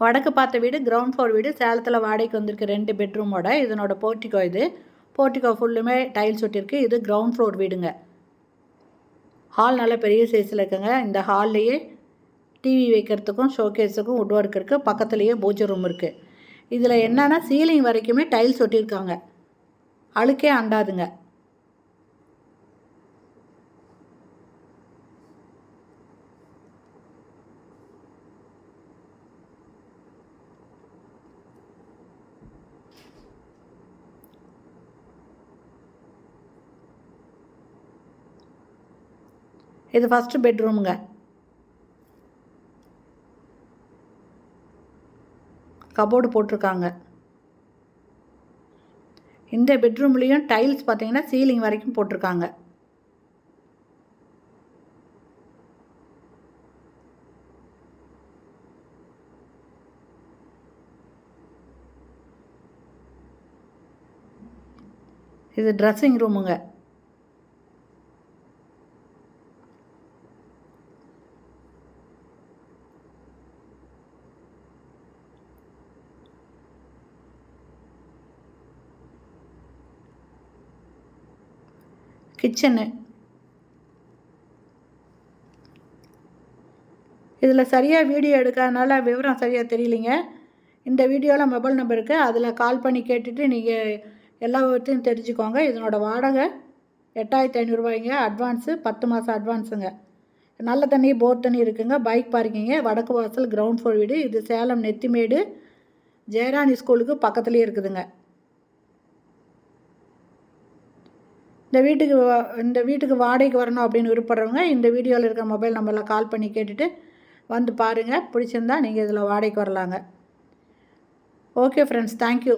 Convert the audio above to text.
வடக்கு பார்த்த வீடு கிரவுண்ட் ஃப்ளோர் வீடு சேலத்தில் வாடகைக்கு வந்திருக்கு 2 பெட்ரூமோட. இதனோட போர்ட்டிகோ இது. போர்ட்டிகோ ஃபுல்லுமே டைல்ஸ் ஒட்டியிருக்கு. இது கிரவுண்ட் ஃப்ளோர் வீடுங்க. ஹால் நல்ல பெரிய சைஸில் இருக்குங்க. இந்த ஹால்லையே டிவி வைக்கிறதுக்கும் ஷோகேஸுக்கும் வுட் ஒர்க் இருக்குது. பக்கத்துலேயே பூஜை ரூம் இருக்குது. இதில் என்னென்னா சீலிங் வரைக்குமே டைல்ஸ் ஒட்டியிருக்காங்க. அழுக்கே அண்டாதுங்க. இது ஃபஸ்ட்டு பெட்ரூமுங்க. கபோர்டு போட்டிருக்காங்க. இந்த பெட்ரூம்லேயும் டைல்ஸ் பார்த்தீங்கன்னா சீலிங் வரைக்கும் போட்டிருக்காங்க. இது ட்ரெஸ்ஸிங் ரூமுங்க. கிச்சனு. இதில் சரியாக வீடியோ எடுக்காதனால விவரம் சரியாக தெரியலிங்க. இந்த வீடியோவில் மொபைல் நம்பர் இருக்குது. அதில் கால் பண்ணி கேட்டுட்டு நீங்கள் எல்லா விவரத்தையும் தெரிஞ்சுக்கோங்க. இதனோட வாடகை 8500 ரூபாய்ங்க. அட்வான்ஸு 10 மாதம் அட்வான்ஸுங்க. நல்ல தண்ணி போர் தண்ணி இருக்குங்க. பைக் பார்க்கிங்க. வடக்கு வாசல் கிரவுண்ட் ஃப்ளோர் வீடு. இது சேலம் நெத்திமேடு ஜெயராணி ஸ்கூலுக்கு பக்கத்துலேயே இருக்குதுங்க. இந்த வீட்டுக்கு வாடகைக்கு வரணும் அப்படின்னு விருப்பப்படுறவங்க இந்த வீடியோவில் இருக்கிற மொபைல் நம்பரில் கால் பண்ணி கேட்டுட்டு வந்து பாருங்கள். பிடிச்சிருந்தா நீங்கள் இதில் வாடகைக்கு வரலாங்க. Okay friends, thank you.